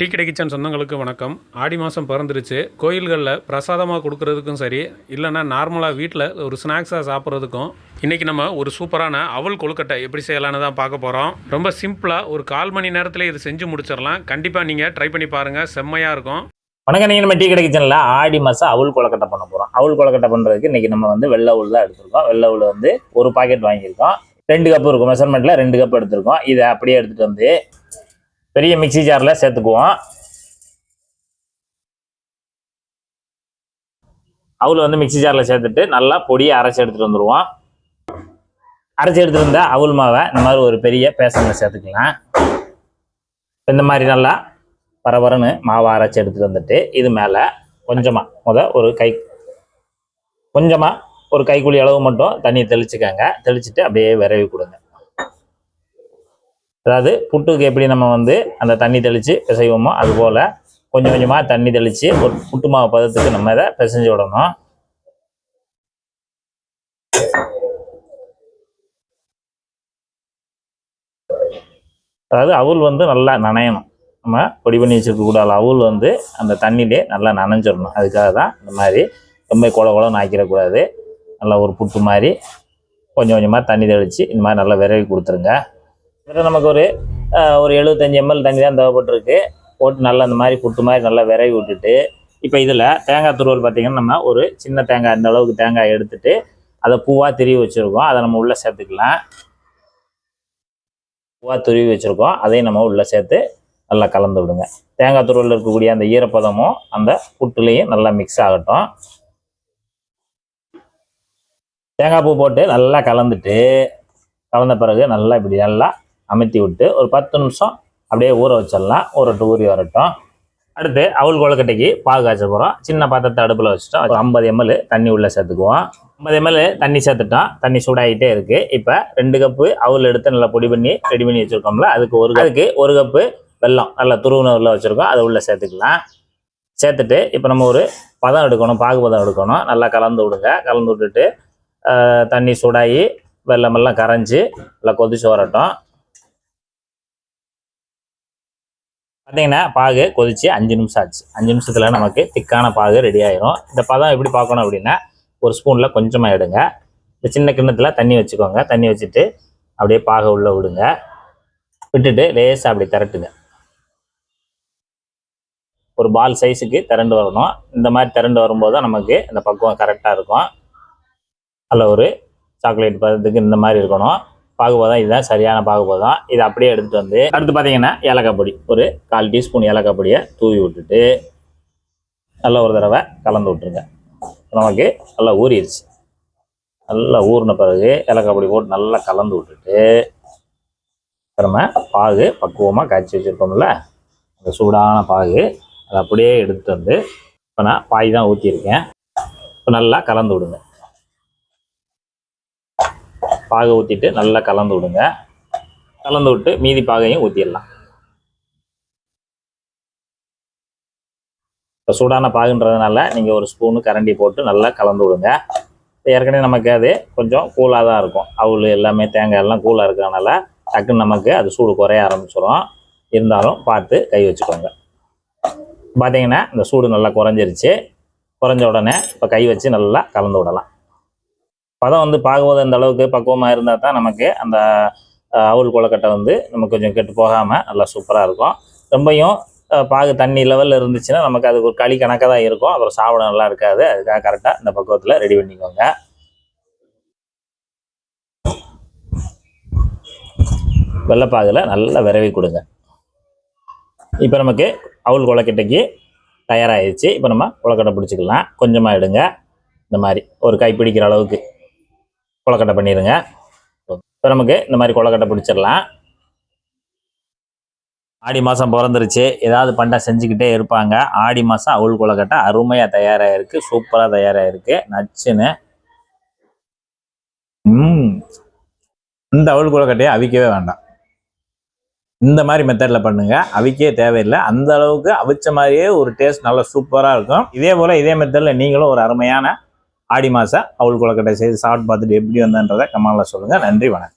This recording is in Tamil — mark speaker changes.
Speaker 1: டீ கடை கிச்சன் சொந்தங்களுக்கு வணக்கம். ஆடி மாதம் பிறந்துருச்சு. கோயில்களில் பிரசாதமாக கொடுக்குறதுக்கும் சரி, இல்லைன்னா நார்மலாக வீட்டில் ஒரு ஸ்நாக்ஸாக சாப்பிட்றதுக்கும் இன்றைக்கி நம்ம ஒரு சூப்பரான அவல் கொழுக்கட்டை எப்படி செய்யலான்னு தான் பார்க்க போகிறோம். ரொம்ப சிம்பிளாக ஒரு 1/4 மணி நேரத்தில் இது செஞ்சு முடிச்சிடலாம். கண்டிப்பாக நீங்கள் ட்ரை பண்ணி பாருங்கள், செம்மையாக இருக்கும்.
Speaker 2: வணக்கம், நீங்கள் நம்ம டீ கடை கிச்சனில் ஆடி மாதம் அவல் கொழுக்கட்டை பண்ண போகிறோம். அவல் கொழுக்கட்டை பண்ணுறதுக்கு இன்றைக்கி நம்ம வெள்ளை அவல் தான் எடுத்துருக்கோம். வெள்ளை அவல் ஒரு பாக்கெட் வாங்கியிருக்கோம். 2 கப் இருக்கும், மெஷர்மெண்ட்டில் 2 கப் எடுத்துருக்கோம். இதை அப்படியே எடுத்துகிட்டு பெரிய மிக்சி ஜாரில் சேர்த்துக்குவோம். அவல் மிக்சி ஜாரில் சேர்த்துட்டு நல்லா பொடியை அரைச்சி எடுத்துகிட்டு வந்துடுவோம். அரைச்சி எடுத்துகிட்டு வந்த அவல் மாவை இந்த மாதிரி ஒரு பெரிய பேசனில் சேர்த்துக்கலாம். இந்த மாதிரி நல்லா பரபரன்னு மாவை அரைச்சி எடுத்துகிட்டு வந்துட்டு இது மேலே கொஞ்சமாக ஒரு கைக்குழி அளவு மட்டும் தண்ணி தெளிச்சுக்கங்க. தெளிச்சுட்டு அப்படியே விரவி கொடுங்க. அதாவது புட்டுக்கு எப்படி நம்ம அந்த தண்ணி தெளித்து பிசைவோமோ அதுபோல் கொஞ்சம் கொஞ்சமாக தண்ணி தெளித்து ஒரு புட்டு மாவு பதத்துக்கு நம்ம இதை பிசைஞ்சு விடணும். அதாவது அவல் நல்லா நனையணும். நம்ம பொடி பண்ணி வச்சுருக்கக்கூடாது. அவல் அந்த தண்ணியிலே நல்லா நனைஞ்சிடணும். அதுக்காக தான் இந்த மாதிரி ரொம்ப குளம் ஆக்கிடக்கூடாது. நல்லா ஒரு புட்டு மாதிரி கொஞ்சம் கொஞ்சமாக தண்ணி தெளித்து இந்த மாதிரி நல்லா விரவி கொடுத்துருங்க. இதில் நமக்கு ஒரு 75 ml தண்ணி தான் தேவைப்பட்டிருக்கு. போட்டு நல்லா இந்த மாதிரி புட்டு மாதிரி நல்லா விரவி விட்டுட்டு இப்போ இதில் தேங்காய் துருவல் பார்த்திங்கன்னா நம்ம ஒரு சின்ன தேங்காய் இந்த அளவுக்கு தேங்காய் எடுத்துட்டு அதை பூவாக துருவி வச்சுருக்கோம். அதை நம்ம உள்ளே சேர்த்துக்கலாம். பூவாக துருவி வச்சுருக்கோம், அதையும் நம்ம உள்ளே சேர்த்து நல்லா கலந்து விடுங்க. தேங்காய் துருவலில் இருக்கக்கூடிய அந்த ஈரப்பதமும் அந்த புட்டுலேயும் நல்லா மிக்ஸ் ஆகட்டும். தேங்காய் பூ போட்டு நல்லா கலந்த பிறகு நல்லா இப்படி நல்லா அமுத்தி விட்டு ஒரு 10 நிமிஷம் அப்படியே ஊற வச்சிடலாம். ஊறி வரட்டும். அடுத்து அவல் கொழுக்கட்டைக்கு பாகு காய்ச்ச போகிறோம். சின்ன பாத்திரத்தை அடுப்பில் வச்சுட்டோம். ஒரு 50 ml தண்ணி உள்ளே சேர்த்துக்குவோம். 50 ml தண்ணி சேர்த்துட்டோம். தண்ணி சூடாகிட்டே இருக்குது. இப்போ 2 கப்பு அவல் எடுத்து நல்லா பொடி பண்ணி ரெடி பண்ணி வச்சுருக்கோம்ல, அதுக்கு ஒரு கப்பு வெல்லம் நல்லா துருவின உள்ள வச்சுருக்கோம். அதை உள்ளே சேர்த்துக்கலாம். சேர்த்துட்டு இப்போ நம்ம ஒரு பதம் எடுக்கணும், பாகு பதம் எடுக்கணும். நல்லா கலந்து விடுங்க. கலந்து விட்டுட்டு தண்ணி சூடாகி வெல்லமெல்லாம் கரைஞ்சி நல்லா கொதிச்சு வரட்டும். பார்த்தீங்கன்னா பாகு கொதிச்சு 5 நிமிஷம் ஆச்சு. 5 நிமிஷத்தில் நமக்கு திக்கான பாகு ரெடி ஆயிரும். இந்த பதம் எப்படி பார்க்கணும் அப்படின்னா ஒரு ஸ்பூனில் கொஞ்சமாக எடுங்க. இந்த சின்ன கிண்ணத்தில் தண்ணி வச்சுக்கோங்க. தண்ணி வச்சுட்டு அப்படியே பாகை உள்ளே விடுங்க. விட்டுட்டு லேசாக அப்படி திரட்டுங்க. ஒரு பால் சைஸுக்கு திரண்டு வரணும். இந்த மாதிரி திரண்டு வரும்போது தான் நமக்கு இந்த பக்குவம் கரெக்டாக இருக்கும். அதில் ஒரு சாக்லேட் பதத்துக்கு இந்த மாதிரி இருக்கணும். பாகுபதம் இதுதான் சரியான பாகுபதம். இதை அப்படியே எடுத்துகிட்டு அடுத்து பார்த்தீங்கன்னா ஏலக்காய் பொடி ஒரு 1/4 டீஸ்பூன் ஏலக்காய் பொடியை தூவி விட்டுட்டு நல்லா ஒரு தடவை கலந்து விட்டுருங்க. நமக்கு நல்லா ஊறிடுச்சு. நல்லா ஊறின பிறகு ஏலக்காய் பொடி போட்டு நல்லா கலந்து விட்டுட்டு நம்ம பாகு பக்குவமாக காய்ச்சி வச்சுருக்கோம்ல, அந்த சூடான பாகு அதை அப்படியே எடுத்துகிட்டு இப்போ நான் பாய் தான் ஊற்றிருக்கேன். இப்போ நல்லா கலந்து விடுங்க. பாகை ஊற்றிட்டு நல்லா கலந்து விடுங்க. கலந்து விட்டு மீதி பாகையும் ஊற்றிடலாம். இப்போ சூடான பாகுன்றதுனால நீங்கள் ஒரு ஸ்பூனு கரண்டி போட்டு நல்லா கலந்து விடுங்க. ஏற்கனவே நமக்கு அது கொஞ்சம் கூலாக தான் இருக்கும். அவல் எல்லாமே தேங்காய் எல்லாம் கூலாக இருக்கிறதுனால டக்குன்னு நமக்கு அது சூடு குறைய ஆரம்பிச்சிடும். இருந்தாலும் பார்த்து கை வச்சுக்கோங்க. பார்த்தீங்கன்னா இந்த சூடு நல்லா குறைஞ்சிருச்சு. குறைஞ்ச உடனே இப்போ கை வச்சு நல்லா கலந்து விடலாம். பதம் பாகுபதம் இந்த அளவுக்கு பக்குவமாக இருந்தால் தான் நமக்கு அந்த அவல் கொழுக்கட்டை நமக்கு கொஞ்சம் கெட்டு போகாமல் நல்லா சூப்பராக இருக்கும். ரொம்பையும் பாகு தண்ணி லெவலில் இருந்துச்சுன்னா நமக்கு அதுக்கு ஒரு களி கணக்காக தான் இருக்கும். அப்புறம் சாப்பிட நல்லா இருக்காது. அதுக்காக கரெக்டாக இந்த பக்குவத்தில் ரெடி பண்ணிக்கோங்க. வெள்ளைப்பாகில் நல்லா விரவி கொடுங்க. இப்போ நமக்கு அவல் கொழுக்கட்டைக்கு தயாராகிடுச்சு. இப்போ நம்ம கொழுக்கட்டை பிடிச்சிக்கலாம். கொஞ்சமாக எடுங்க. இந்த மாதிரி ஒரு கை பிடிக்கிற அளவுக்கு கொழுக்கட்டை பண்ணிடுங்க. இப்போ நமக்கு இந்த மாதிரி கொழுக்கட்டை பிடிச்சிடலாம். ஆடி மாதம் பிறந்துருச்சு. ஏதாவது பண்டை செஞ்சுக்கிட்டே இருப்பாங்க. ஆடி மாதம் அவல் கொழுக்கட்டை அருமையாக தயாராகிருக்கு. சூப்பராக தயாராகிருக்கு. நச்சுன்னு இந்த அவல் கொழுக்கட்டையை அவிக்கவே வேண்டாம். இந்த மாதிரி மெத்தடில் பண்ணுங்க. அவிக்கவே தேவையில்லை. அந்த அளவுக்கு அவிச்ச மாதிரியே ஒரு டேஸ்ட் நல்லா சூப்பராக இருக்கும். இதே போல் இதே மெத்தடில் நீங்களும் ஒரு அருமையான ஆடி மாதம் அவல் கொழுக்கட்டை செய்து சாப்பிட்டு பார்த்துட்டு எப்படி வந்தன்றதை கமெண்ட்ல சொல்லுங்கள். நன்றி, வணக்கம்.